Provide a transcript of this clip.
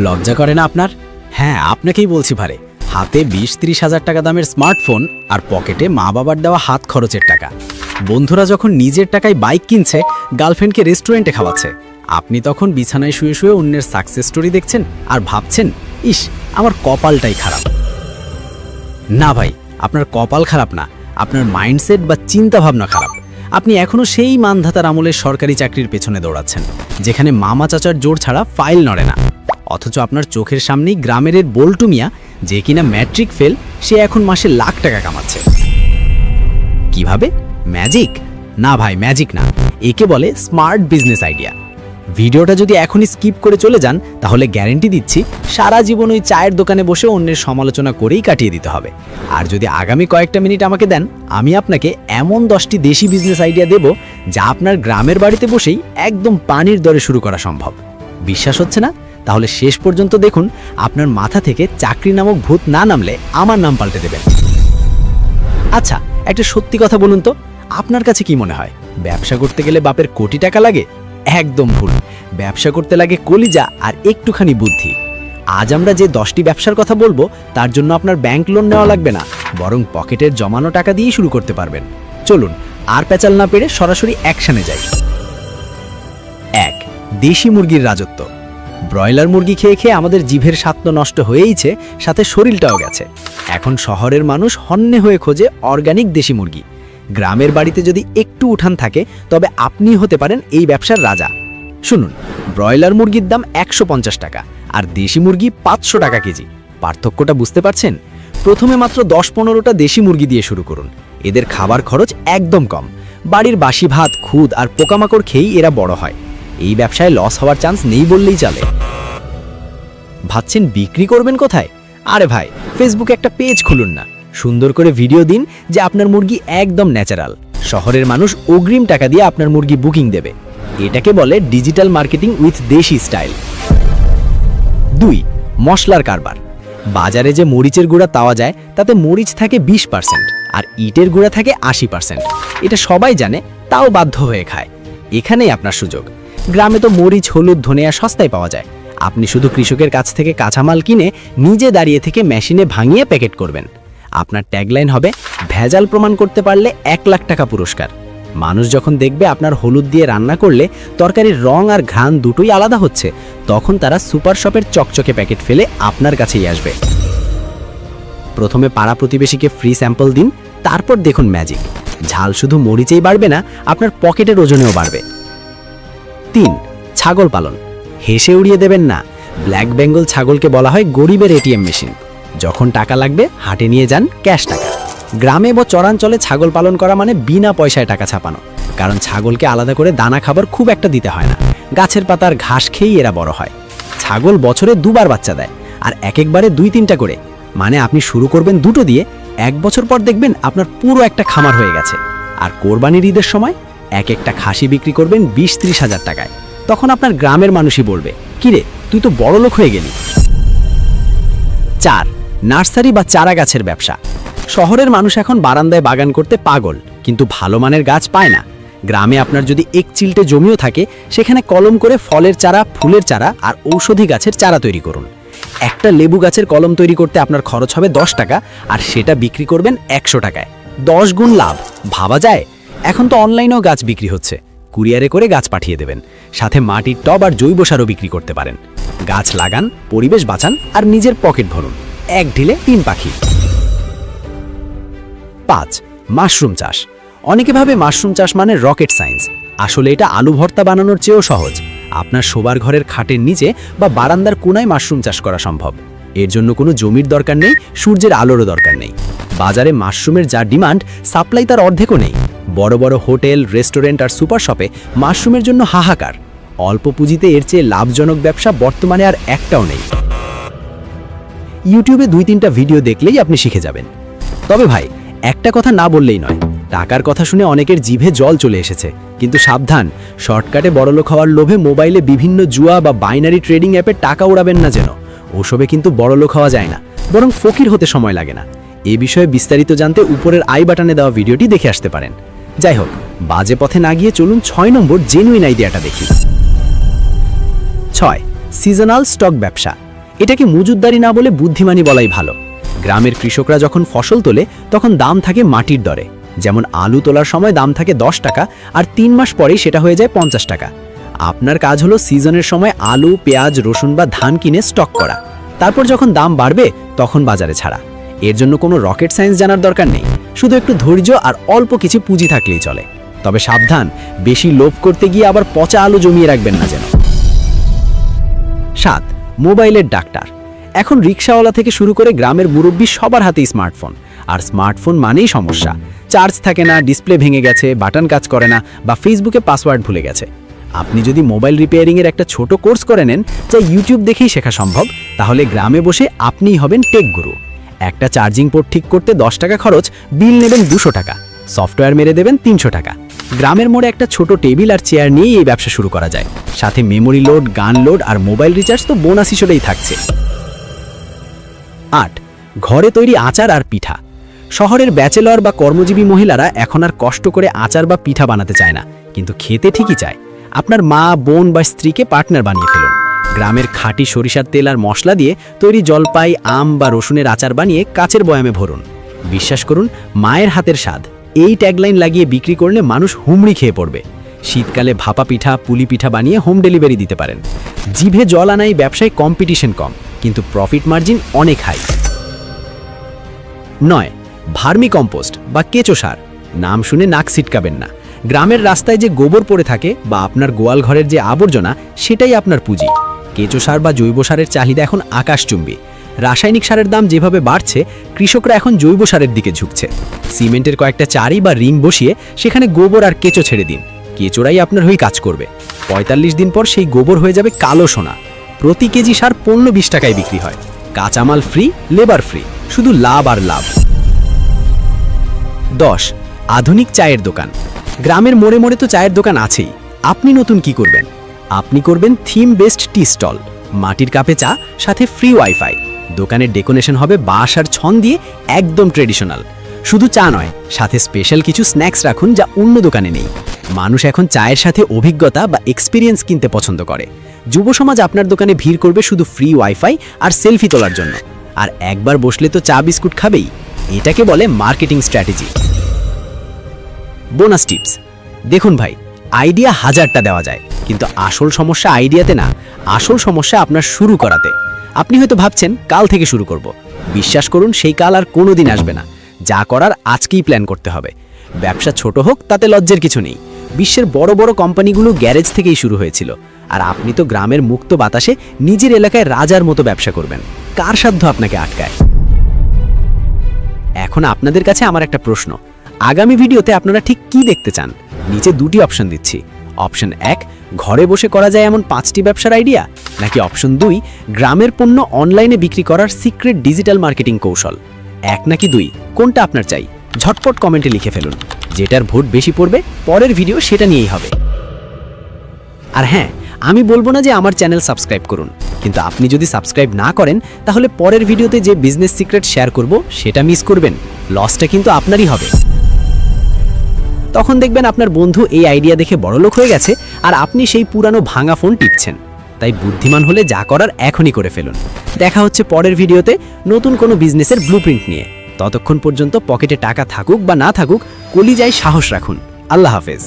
লজ্জা করে না আপনার? হ্যাঁ, আপনাকেই বলছি ভারে। হাতে 20-30 হাজার টাকা দামের স্মার্টফোন আর পকেটে মা বাবার দেওয়া হাত খরচের টাকা। বন্ধুরা যখন নিজের টাকায় বাইক কিনছে, গার্লফ্রেন্ডকে রেস্টুরেন্টে খাওয়াচ্ছে, আপনি তখন বিছানায় শুয়ে শুয়ে অন্যের সাকসেস স্টোরি দেখছেন আর ভাবছেন, ইস, আমার কপালটাই খারাপ। না ভাই, আপনার কপাল খারাপ না, আপনার মাইন্ডসেট বা চিন্তাভাবনা খারাপ। আপনি এখনও সেই মানধাতার আমলের সরকারি চাকরির পেছনে দৌড়াচ্ছেন, যেখানে মামা চাচার জোর ছাড়া ফাইল নড়ে না। অথচ আপনার চোখের সামনেই গ্রামের বল্টু মিয়া, যে কিনা ম্যাট্রিক ফেল, সে এখন মাসে লাখ টাকা কামাচ্ছে। কিভাবে? ম্যাজিক? না ভাই, ম্যাজিক না, একে বলে স্মার্ট বিজনেস আইডিয়া। ভিডিওটা যদি এখনই স্কিপ করে চলে যান, তাহলে গ্যারেন্টি দিচ্ছি সারা জীবন ওই চায়ের দোকানে বসে অন্যের সমালোচনা করেই কাটিয়ে দিতে হবে। আর যদি আগামী কয়েকটা মিনিট আমাকে দেন, আমি আপনাকে এমন 10টি দেশি বিজনেস আইডিয়া দেব, যা আপনার গ্রামের বাড়িতে বসেই একদম পানির দরে শুরু করা সম্ভব। বিশ্বাস হচ্ছে না? তাহলে শেষ পর্যন্ত দেখুন, আপনার মাথা থেকে চাকরি নামক ভূত না নামলে আমার নাম পাল্টে দেবেন। আচ্ছা, একটা সত্যি কথা বলুন তো, আপনার কাছে কি মনে হয়, ব্যবসা করতে গেলে বাপের কোটি টাকা লাগে? একদম ভুল। ব্যবসা করতে লাগে কলিজা আর একটুখানি বুদ্ধি। আজ আমরা যে 10টি ব্যবসার কথা বলবো, তার জন্য আপনার ব্যাংক লোন নেওয়া লাগবে না, বরং পকেটের জমানো টাকা দিয়েই শুরু করতে পারবেন। চলুন, আর পেঁচাল না পেরে সরাসরি অ্যাকশনে যাই। 1. দেশি মুরগির রাজত্ব। ব্রয়লার মুরগি খেয়ে খেয়ে আমাদের জিভের স্বাদ তো নষ্ট হয়েইছে, সাথে শরীরটাও গেছে। এখন শহরের মানুষ হন্যে হয়ে খোঁজে অর্গানিক দেশি মুরগি। গ্রামের বাড়িতে যদি একটু উঠান থাকে, তবে আপনি হতে পারেন এই ব্যবসার রাজা। শুনুন, ব্রয়লার মুরগির দাম 150 টাকা আর দেশি মুরগি 500 টাকা কেজি। পার্থক্যটা বুঝতে পারছেন? প্রথমে মাত্র 10-15টা দেশি মুরগি দিয়ে শুরু করুন। এদের খাবার খরচ একদম কম। বাড়ির বাসি ভাত, খুদ আর পোকামাকড় খেয়েই এরা বড় হয়। এই ব্যবসায় লস হওয়ার চান্স নেই বললেই চলে। ভাবছেন বিক্রি করবেন কোথায়? আরে ভাই, ফেসবুকে একটা পেজ খুলুন না, সুন্দর করে ভিডিও দিন যে আপনার মুরগি একদম ন্যাচারাল। শহরের মানুষ অগ্রিম টাকা দিয়ে আপনার মুরগি বুকিং দেবে। এটাকে বলে ডিজিটাল মার্কেটিং উইথ দেশি স্টাইল। 2. মশলার কারবার। বাজারে যে মরিচের গুঁড়া পাওয়া যায়, তাতে মরিচ থাকে 20% আর ইটের গুঁড়া থাকে 80%। এটা সবাই জানে, তাও বাধ্য হয়ে খায়। এখানেই আপনার সুযোগ। গ্রামে তো মরিচ, হলুদ, ধনিয়া সস্তায় পাওয়া যায়। আপনি শুধু কৃষকের কাছ থেকে কাঁচামাল কিনে নিজে দাঁড়িয়ে থেকে মেশিনে ভাঙিয়ে প্যাকেট করবেন। আপনার ট্যাগলাইন হবে, ভেজাল প্রমাণ করতে পারলে 1 লাখ টাকা পুরস্কার। মানুষ যখন দেখবে আপনার হলুদ দিয়ে রান্না করলে তরকারির রং আর ঘ্রাণ দুটোই আলাদা হচ্ছে, তখন তারা সুপার শপের চকচকে প্যাকেট ফেলে আপনার কাছেই আসবে। প্রথমে পাড়া প্রতিবেশীকে ফ্রি স্যাম্পল দিন, তারপর দেখুন ম্যাজিক। ঝাল শুধু মরিচেই বাড়বে না, আপনার পকেটের ওজনেও বাড়বে। 3. ছাগল পালন। হেসে উড়িয়ে দেবেন না। ব্ল্যাক বেঙ্গল ছাগলকে বলা হয় গরিবের এটিএম মেশিন। যখন টাকা লাগবে হাটে নিয়ে যান ক্যাশ টাকা। গ্রামে বা চরাঞ্চলে ছাগল পালন করা মানে বিনা পয়সায় টাকা ছাপানো, কারণ ছাগলকে আলাদা করে দানা খাবার খুব একটা দিতে হয় না। গাছের পাতার ঘাস খেয়েই এরা বড় হয়। ছাগল বছরে 2 বার বাচ্চা দেয়, আর একবারে 2-3টা করে। মানে আপনি শুরু করবেন 2টো দিয়ে, 1 বছর পর দেখবেন আপনার পুরো একটা খামার হয়ে গেছে। আর কোরবানির ঈদের সময় একটা খাসি বিক্রি করবেন 20-30 হাজার টাকায়। তখন আপনার গ্রামের মানুষই বলবে, কিরে, তুই তো বড় লোক হয়ে গেলি। 4. নার্সারি বা চারা গাছের ব্যবসা। শহরের মানুষ এখন বারান্দায় বাগান করতে পাগল, কিন্তু ভালো মানের গাছ পায় না। গ্রামে আপনার যদি 1 চিলটে জমিও থাকে, সেখানে কলম করে ফলের চারা, ফুলের চারা আর ঔষধি গাছের চারা তৈরি করুন। একটা লেবু গাছের কলম তৈরি করতে আপনার খরচ হবে 10 টাকা, আর সেটা বিক্রি করবেন 100 টাকায়। 10 গুণ লাভ। ভাবা যায়? এখন তো অনলাইনেও গাছ বিক্রি হচ্ছে। কুরিয়ারে করে গাছ পাঠিয়ে দেবেন, সাথে মাটির টব আর জৈব সারও বিক্রি করতে পারেন। গাছ লাগান, পরিবেশ বাঁচান আর নিজের পকেট ভরুন। 1 ঢিলে 3 পাখি। 5. মাশরুম চাষ। অনেকে ভাবে মাশরুম চাষ মানে রকেট সায়েন্স। আসলে এটা আলু ভর্তা বানানোর চেয়েও সহজ। আপনার শোবার ঘরের খাটের নিচে বা বারান্দার কোনায় মাশরুম চাষ করা সম্ভব। এর জন্য কোনো জমির দরকার নেই, সূর্যের আলোরও দরকার নেই। বাজারে মাশরুমের যা ডিমান্ড, সাপ্লাই তার অর্ধেকও নেই। বড় বড় হোটেল, রেস্টুরেন্ট আর সুপার শপে মাশরুমের জন্য হাহাকার। অল্প পুঁজিতে এর চেয়ে লাভজনক ব্যবসা বর্তমানে আর একটাও নেই। ইউটিউবে 2-3টা ভিডিও দেখলেই আপনি শিখে যাবেন। তবে ভাই, একটা কথা না বললেই নয়, টাকার কথা শুনে অনেকের জিভে জল চলে এসেছে। কিন্তু সাবধান, শর্টকাটে বড়লোক হওয়ার লোভে মোবাইলে বিভিন্ন জুয়া বা বাইনারি ট্রেডিং অ্যাপে টাকা উড়াবেন না যেন। ওসবে কিন্তু বড়লোক হওয়া যায় না, বরং ফকির হতে সময় লাগে না। এ বিষয়ে বিস্তারিত জানতে উপরের আই বাটনে দেওয়া ভিডিওটি দেখে আসতে পারেন। যাই হোক, বাজে পথে না গিয়ে চলুন 6 নম্বর জেনুইন আইডিয়াটা দেখি। 6. সিজনাল স্টক ব্যবসা। এটাকে মজুতদারি না বলে বুদ্ধিমানী বলাই ভালো। গ্রামের কৃষকরা যখন ফসল তোলে তখন দাম থাকে মাটির দরে। যেমন আলু তোলার সময় দাম থাকে 10 টাকা, আর 3 মাস পরেই সেটা হয়ে যায় 50 টাকা। আপনার কাজ হলো সিজনের সময় আলু, পেঁয়াজ, রসুন বা ধান কিনে স্টক করা, তারপর যখন দাম বাড়বে তখন বাজারে ছাড়া। এর জন্য কোনো রকেট সায়েন্স জানার দরকার নেই, শুধু একটু ধৈর্য আর অল্প কিছু পুঁজি থাকলেই চলে। তবে সাবধান, বেশি লোভ করতে গিয়ে আবার পচা আলু জমিয়ে রাখবেন না যেন। 7. মোবাইলের ডাক্তার। এখন রিকশাওয়ালা থেকে শুরু করে গ্রামের মুরব্বী সবার হাতেই স্মার্টফোন, আর স্মার্টফোন মানেই সমস্যা। চার্জ থাকে না, ডিসপ্লে ভেঙে গেছে, বাটন কাজ করে না, বা ফেসবুকে পাসওয়ার্ড ভুলে গেছে। আপনি যদি মোবাইল রিপেয়ারিংয়ের একটা ছোট কোর্স করে নেন, যা ইউটিউব দেখেই শেখা সম্ভব, তাহলে গ্রামে বসে আপনিই হবেন টেক গুরু। একটা চার্জিং পোর্ট ঠিক করতে 10 টাকা খরচ, বিল নেবেন 200 টাকা, সফটওয়্যার মেরে দেবেন 300 টাকা। গ্রামের মোড়ে একটা ছোট টেবিল আর চেয়ার নিয়েই এই ব্যবসা শুরু করা যায়। সাথে মেমোরি লোড, গান লোড আর মোবাইল রিচার্জ তো বোনাস হিসেবেই থাকছে। 8. ঘরে তৈরি আচার আর পিঠা। শহরের ব্যাচেলর বা কর্মজীবী মহিলারা এখন আর কষ্ট করে আচার বা পিঠা বানাতে চায় না, কিন্তু খেতে ঠিকই চায়। আপনার মা, বোন বা স্ত্রীকে পার্টনার বানিয়ে ফেলুন। গ্রামের খাঁটি সরিষার তেল আর মশলা দিয়ে তৈরি জলপাই, আম বা রসুনের আচার বানিয়ে কাচের বয়ামে ভরুন। বিশ্বাস করুন, মায়ের হাতের স্বাদ। এই ট্যাগলাইন লাগিয়ে বিক্রি করলে মানুষ হুমড়ি খেয়ে পড়বে। শীতকালে ভাপা পিঠা, পুলি পিঠা বানিয়ে হোম ডেলিভারি দিতে পারেন। জিভে জল আনাই ব্যবসায় কম্পিটিশন কম, কিন্তু প্রফিট মার্জিন অনেক হাই। 9. ভার্মি কম্পোস্ট বা কেঁচো সার। নাম শুনে নাক ছিটকাবেন না। গ্রামের রাস্তায় যে গোবর পড়ে থাকে বা আপনার গোয়াল ঘরের যে আবর্জনা, সেটাই আপনার পুঁজি। কেঁচো সার বা জৈব সারের চাহিদা এখন আকাশচুম্বী। রাসায়নিক সারের দাম যেভাবে বাড়ছে, কৃষকরা এখন জৈব সারের দিকে ঝুঁকছে। সিমেন্টের কয়েকটা চারি বা রিং বসিয়ে সেখানে গোবর আর কেঁচো ছেড়ে দিন। কেঁচোরাই আপনার হয়ে কাজ করবে। 45 দিন পর সেই গোবর হয়ে যাবে কালো সোনা। প্রতি কেজি সার 15-20 টাকায় বিক্রি হয়। কাঁচামাল ফ্রি, লেবার ফ্রি, শুধু লাভ আর লাভ। 10. আধুনিক চায়ের দোকান। গ্রামের মোড়ে মোড়ে তো চায়ের দোকান আছেই। আপনি নতুন কি করবেন? আপনি করবেন থিম বেসড টি স্টল। মাটির কাপে চা, সাথে ফ্রি ওয়াইফাই। দোকানের ডেকোরেশন হবে বাঁশ আর ছন দিয়ে, একদম ট্রেডিশনাল। শুধু চা নয়, সাথে স্পেশাল কিছু স্ন্যাক্স রাখুন যা অন্য দোকানে নেই। মানুষ এখন চায়ের সাথে অভিজ্ঞতা বা এক্সপিরিয়েন্স কিনতে পছন্দ করে। যুব সমাজ আপনার দোকানে ভিড় করবে শুধু ফ্রি ওয়াইফাই আর সেলফি তোলার জন্য। আর একবার বসলে তো চা বিস্কুট খাবেই। এটাকে বলে মার্কেটিং স্ট্র্যাটেজি। Bonus tips. দেখুন ভাই, আইডিয়া 1000টা দেওয়া যায়, কিন্তু আসল সমস্যা আইডিয়াতে না, আসল সমস্যা আপনার শুরু করাতে। আপনি হয়তো ভাবছেন কাল থেকে শুরু করব। বিশ্বাস করুন, সেই কাল আর কোনোদিন আসবে না। যা করার আজকেই প্ল্যান করতে হবে। ব্যবসা ছোট হোক, তাতে লজ্জার কিছু নেই। বিশ্বের বড় বড় কোম্পানিগুলো গ্যারেজ থেকেই শুরু হয়েছিল, আর আপনি তো গ্রামের মুক্ত বাতাসে নিজের এলাকায় রাজার মতো ব্যবসা করবেন। কার সাধ্য আপনাকে আটকায়? এখন আপনাদের কাছে আমার একটা প্রশ্ন, আগামী ভিডিওতে আপনারা ঠিক কি দেখতে চান? নিচে 2টি অপশন দিচ্ছি। অপশন 1, ঘরে বসে করা যায় এমন 5টি ব্যবসার আইডিয়া, নাকি অপশন 2, গ্রামের পণ্য অনলাইনে বিক্রি করার সিক্রেট ডিজিটাল মার্কেটিং কৌশল। 1 নাকি 2, কোনটা আপনার চাই? ঝটপট কমেন্টে লিখে ফেলুন। যেটার ভোট বেশি পড়বে, পরের ভিডিও সেটা নিয়েই হবে। আর হ্যাঁ, আমি বলবো না যে আমার চ্যানেল সাবস্ক্রাইব করুন, কিন্তু আপনি যদি সাবস্ক্রাইব না করেন, তাহলে পরের ভিডিওতে যে বিজনেস সিক্রেট শেয়ার করব সেটা মিস করবেন। লসটা কিন্তু আপনারই হবে। তখন দেখবেন আপনার বন্ধু এই আইডিয়া দেখে বড়লোক হয়ে গেছে, আর আপনি সেই পুরানো ভাঙা ফোন টিপছেন। তাই বুদ্ধিমান হলে যা করার এখনই করে ফেলুন। দেখা হচ্ছে পরের ভিডিওতে নতুন কোনো বিজনেসের ব্লুপ্রিন্ট নিয়ে। ততক্ষণ পর্যন্ত পকেটে টাকা থাকুক বা না থাকুক, কলিজায় সাহস রাখুন। আল্লাহ হাফেজ।